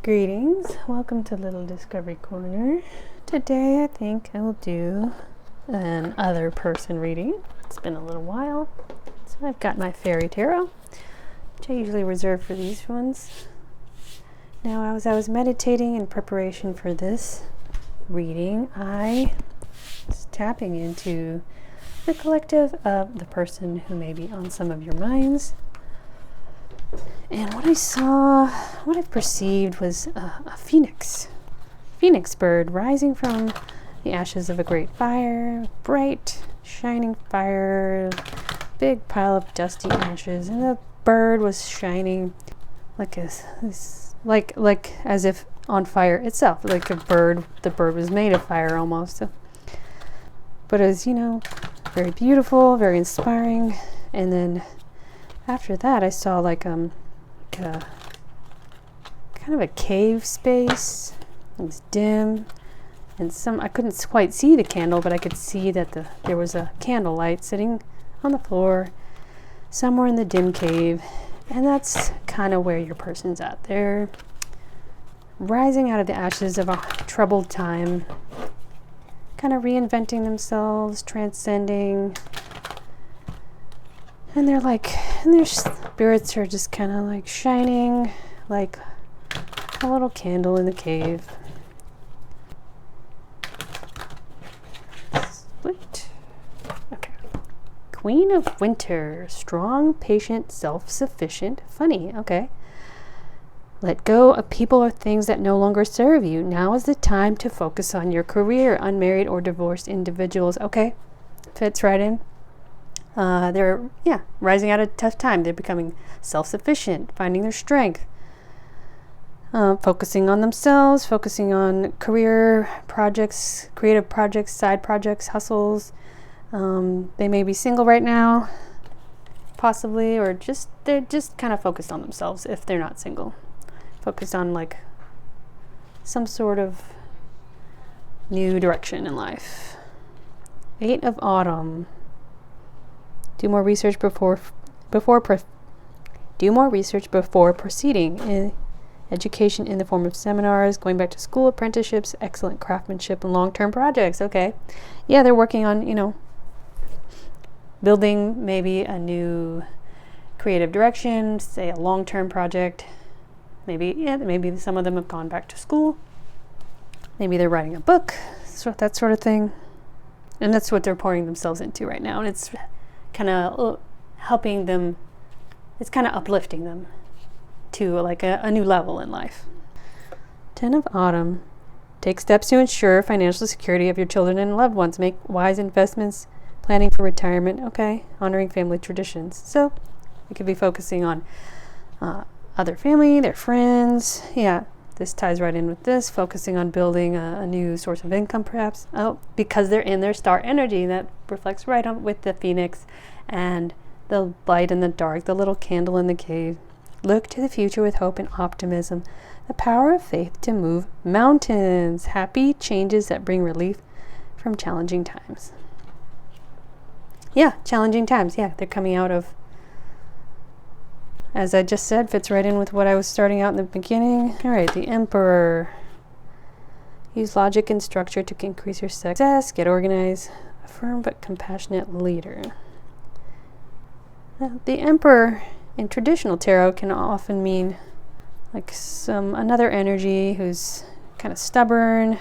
Greetings, welcome to Little Discovery Corner. Today I think I will do an other person reading. It's been a little while, so I've got my fairy tarot, which I usually reserve for these ones. Now, as I was meditating in preparation for this reading, I was tapping into the collective of the person who may be on some of your minds. And what I perceived was a phoenix bird rising from the ashes of a great fire, bright, shining fire, big pile of dusty ashes, and the bird was shining like as if on fire itself, like the bird was made of fire almost. But it was, very beautiful, very inspiring. And then after that, I saw like a kind of a cave space. It was dim, and I couldn't quite see the candle, but I could see that there was a candlelight sitting on the floor somewhere in the dim cave. And that's kind of where your person's at. They're rising out of the ashes of a troubled time, kind of reinventing themselves, transcending. And their spirits are just kind of like shining like a little candle in the cave. Split. Okay. Queen of Winter. Strong, patient, self-sufficient. Funny. Okay. Let go of people or things that no longer serve you. Now is the time to focus on your career. Unmarried or divorced individuals. Okay. Fits right in. They're rising out of a tough time. They're becoming self-sufficient, finding their strength, focusing on themselves, focusing on career projects, creative projects, side projects, hustles. They may be single right now, possibly, or they're just kind of focused on themselves if they're not single. Focused on like some sort of new direction in life. 8 of Autumn. Do more research before proceeding. In education in the form of seminars, going back to school, apprenticeships, excellent craftsmanship, and long-term projects. Okay. Yeah, they're working on, building maybe a new creative direction, say a long-term project. Maybe some of them have gone back to school. Maybe they're writing a book, that sort of thing. And that's what they're pouring themselves into right now. And it's kind of helping them, it's kind of uplifting them to like a new level in life. 10 of Autumn. Take steps to ensure financial security of your children and loved ones. Make wise investments, planning for retirement. Okay, honoring family traditions. So we could be focusing on other family, their friends. Yeah, this ties right in with this, focusing on building a new source of income perhaps. Because they're in their star energy. That reflects right on with the phoenix and the light in the dark, the little candle in the cave. Look to the future with hope and optimism. The power of faith to move mountains. Happy changes that bring relief from challenging times. Yeah, challenging times. Yeah, they're coming out of, as I just said, fits right in with what I was starting out in the beginning. All right, the Emperor. Use logic and structure to increase your success. Get organized. A firm but compassionate leader. The Emperor in traditional tarot can often mean like another energy who's kind of stubborn,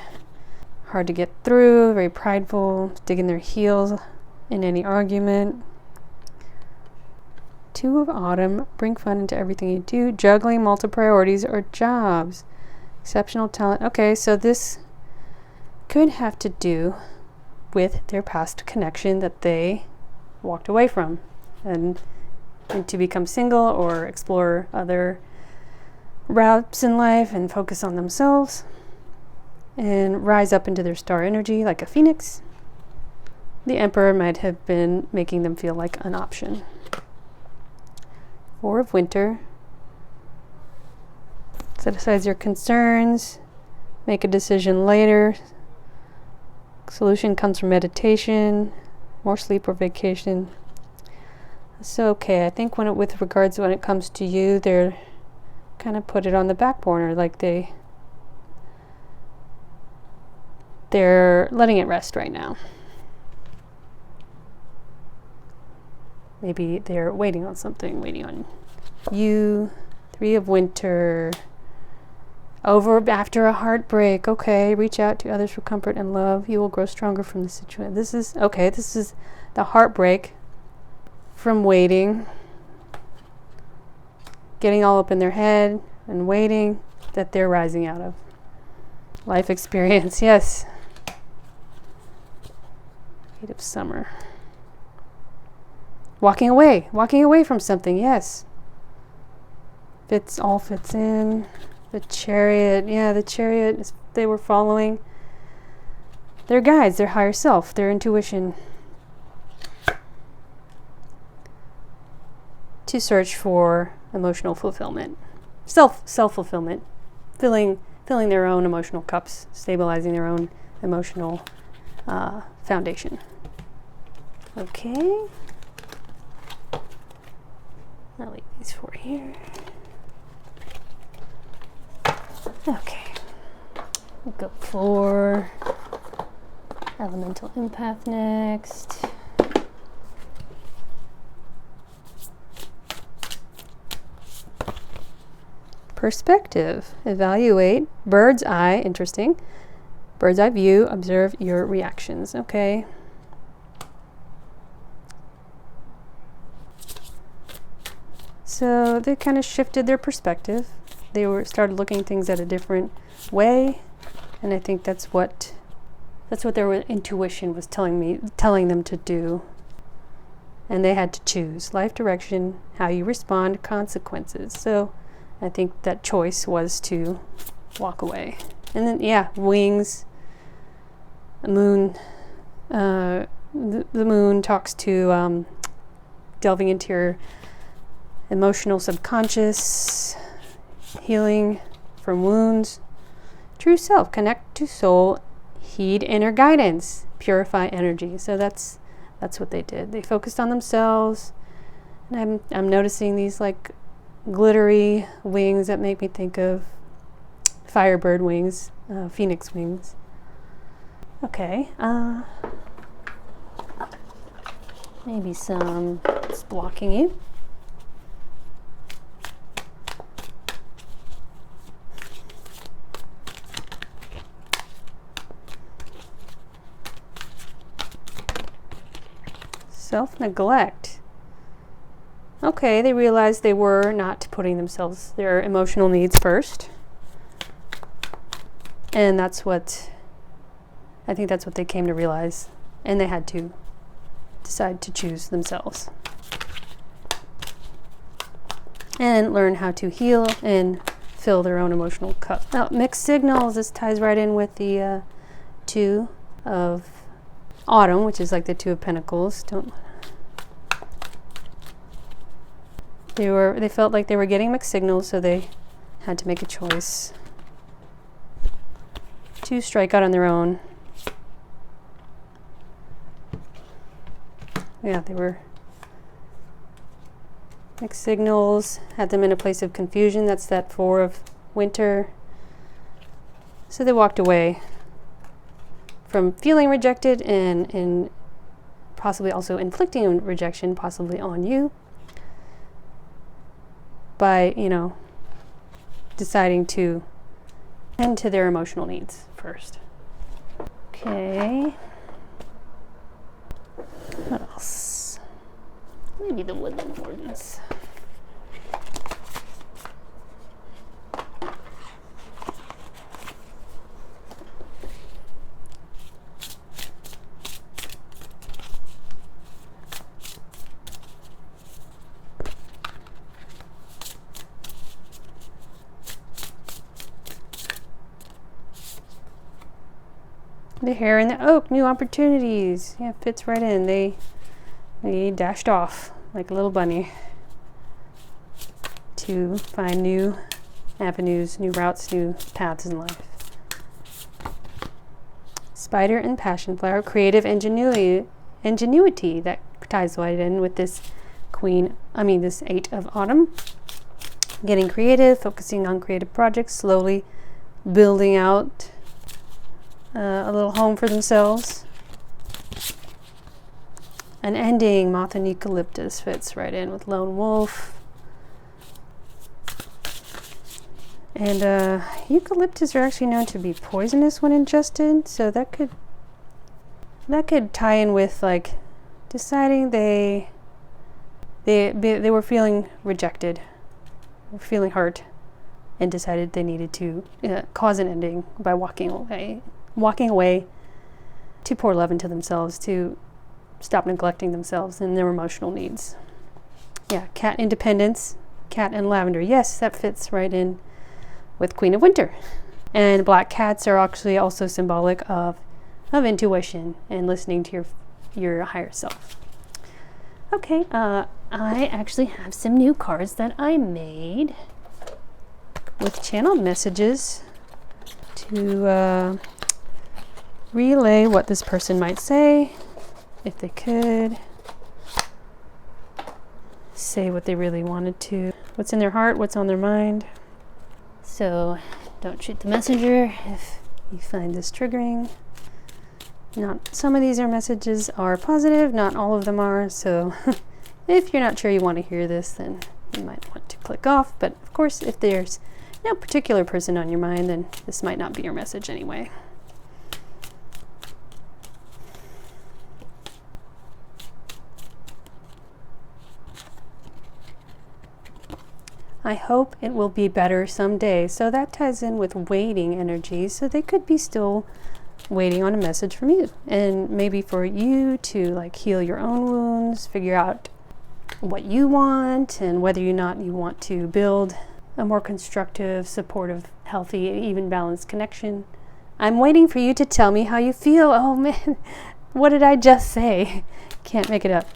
hard to get through, very prideful, digging their heels in any argument. 2 of Autumn. Bring fun into everything you do. Juggling multiple priorities or jobs. Exceptional talent. Okay, so this could have to do with their past connection that they walked away from and to become single or explore other routes in life and focus on themselves and rise up into their star energy like a phoenix. The Emperor might have been making them feel like an option. 4 of Winter. Set aside your concerns. Make a decision later. Solution comes from meditation, more sleep or vacation. So, okay, I think when it comes to you, they're kind of put it on the back burner, like they're letting it rest right now. Maybe they're waiting on something, waiting on you. Three of Winter. Over after a heartbreak. Okay, reach out to others for comfort and love. You will grow stronger from the situation. This is the heartbreak from waiting, getting all up in their head and waiting, that they're rising out of. Life experience, yes. Eight of Summer. Walking away from something, yes. All fits in. The Chariot, yeah, the Chariot, they were following their guides, their higher self, their intuition, to search for emotional fulfillment, self-fulfillment, filling their own emotional cups, stabilizing their own emotional foundation. Okay. I'll leave these four here. Okay. We'll go for Elemental Empath next. Perspective. Evaluate. Bird's eye. Interesting. Bird's eye view. Observe your reactions. Okay. So they kind of shifted their perspective. They started looking at things at a different way, and I think that's what their intuition was telling them to do. And they had to choose life direction, how you respond, consequences. So I think that choice was to walk away. And then, yeah, wings, moon. The moon talks to delving into your emotional subconscious, healing from wounds. True self, connect to soul, heed inner guidance, purify energy. So that's what they did. They focused on themselves. And I'm noticing these like glittery wings that make me think of firebird wings, phoenix wings. Okay, maybe some just blocking you. Self-neglect. Okay, they realized they were not putting their emotional needs first. And I think that's what they came to realize. And they had to decide to choose themselves. And learn how to heal and fill their own emotional cup. Now, mixed signals, this ties right in with the Two of Autumn, which is like the Two of Pentacles. They felt like they were getting mixed signals, so they had to make a choice to strike out on their own. Yeah, they were mixed signals, had them in a place of confusion. That's that Four of Winter. So they walked away from feeling rejected and possibly also inflicting rejection, possibly on you, by, deciding to tend to their emotional needs first. Okay. What else? Maybe the Woodland Wardens. The Hare and the Oak, new opportunities. Yeah, fits right in. They dashed off like a little bunny to find new avenues, new routes, new paths in life. Spider and Passion Flower, creative ingenuity that ties right in with this Eight of Autumn. getting creative, focusing on creative projects, slowly building out a little home for themselves. An ending, moth and eucalyptus fits right in with lone wolf. And eucalyptus are actually known to be poisonous when ingested, so that could tie in with like deciding they were feeling rejected, feeling hurt, and decided they needed to cause an ending by walking away to pour love into themselves, to stop neglecting themselves and their emotional needs. Yeah, cat independence, cat and lavender. Yes, that fits right in with Queen of Winter. And black cats are actually also symbolic of intuition and listening to your higher self. Okay, I actually have some new cards that I made with channeled messages to relay what this person might say, if they could say what they really wanted to, what's in their heart, what's on their mind. So don't shoot the messenger if you find this triggering. Not some of these messages are positive, not all of them are, so if you're not sure you want to hear this, then you might want to click off. But of course, if there's no particular person on your mind, then this might not be your message anyway. I hope it will be better someday. So that ties in with waiting energy. So they could be still waiting on a message from you, and maybe for you to like heal your own wounds, figure out what you want and whether or not you want to build a more constructive, supportive, healthy, even balanced connection. I'm waiting for you to tell me how you feel. Oh man, what did I just say? Can't make it up.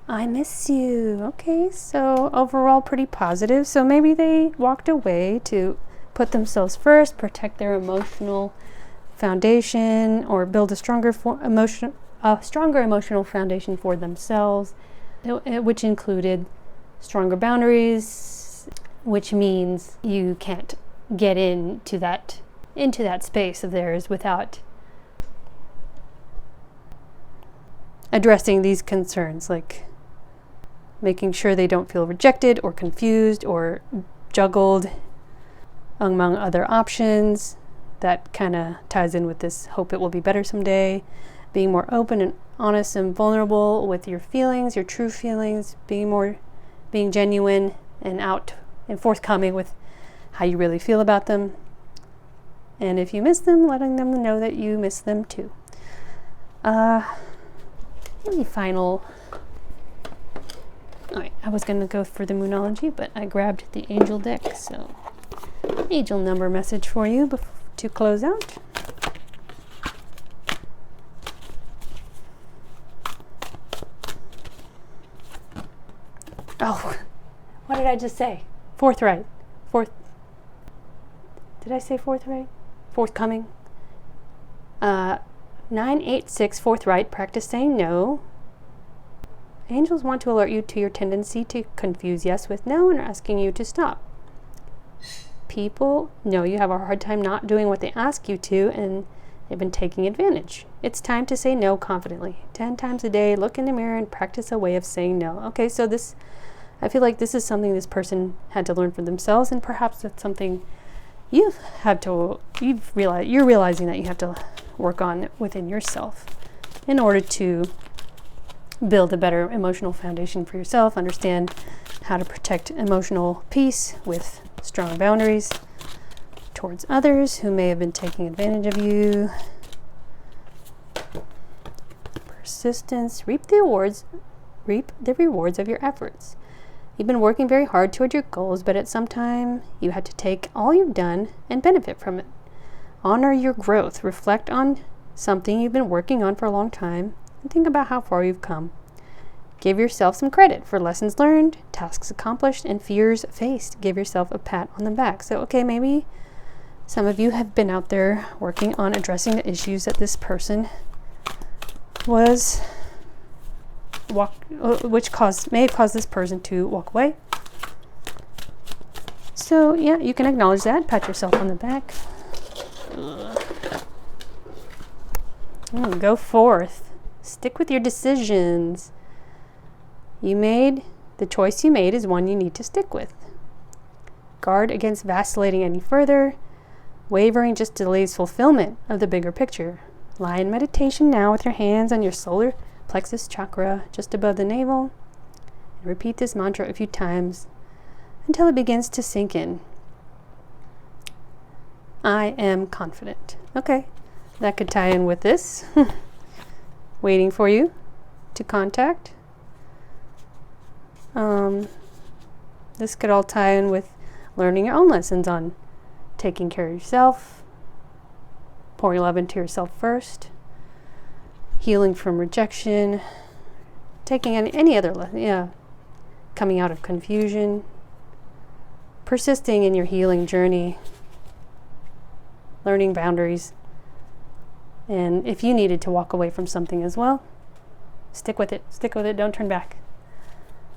I miss you. Okay, so overall pretty positive. So maybe they walked away to put themselves first, protect their emotional foundation, or build a stronger emotional foundation for themselves, which included stronger boundaries, which means you can't get into that space of theirs without addressing these concerns, like making sure they don't feel rejected or confused or juggled among other options. That kind of ties in with this hope it will be better someday. Being more open and honest and vulnerable with your feelings, your true feelings, being genuine and out and forthcoming with how you really feel about them. And if you miss them, letting them know that you miss them too. Any final... Alright, I was going to go for the Moonology, but I grabbed the Angel deck, so angel number message for you to close out. Oh, what did I just say? Forthright. Did I say forthright? Forthcoming. 986 forthright. Practice saying no. Angels want to alert you to your tendency to confuse yes with no and are asking you to stop. People know you have a hard time not doing what they ask you to, and they've been taking advantage. It's time to say no confidently. 10 times a day, look in the mirror and practice a way of saying no. Okay, so I feel like this is something this person had to learn for themselves, and perhaps that's something you're realizing that you have to work on within yourself in order to build a better emotional foundation for yourself, understand how to protect emotional peace with strong boundaries towards others who may have been taking advantage of you. Persistence, reap the rewards of your efforts. You've been working very hard toward your goals, but at some time you had to take all you've done and benefit from it. Honor your growth. Reflect on something you've been working on for a long time and think about how far you've come. Give yourself some credit for lessons learned, tasks accomplished, and fears faced. Give yourself a pat on the back. So, okay, maybe Some of you have been out there working on addressing the issues that this person was which may have caused this person to walk away. So yeah, you can acknowledge that, pat yourself on the back. Go forth. Stick with your decisions. The choice you made is one you need to stick with. Guard against vacillating any further. Wavering just delays fulfillment of the bigger picture. Lie in meditation now with your hands on your solar plexus chakra just above the navel. And repeat this mantra a few times until it begins to sink in. I am confident. Okay, that could tie in with this. Waiting for you to contact. This could all tie in with learning your own lessons on taking care of yourself, pouring love into yourself first, healing from rejection, taking any other lesson, coming out of confusion, persisting in your healing journey, learning boundaries, and if you needed to walk away from something as well, stick with it, don't turn back.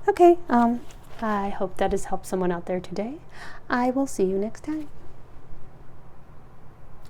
Okay, I hope that has helped someone out there today. I will see you next time.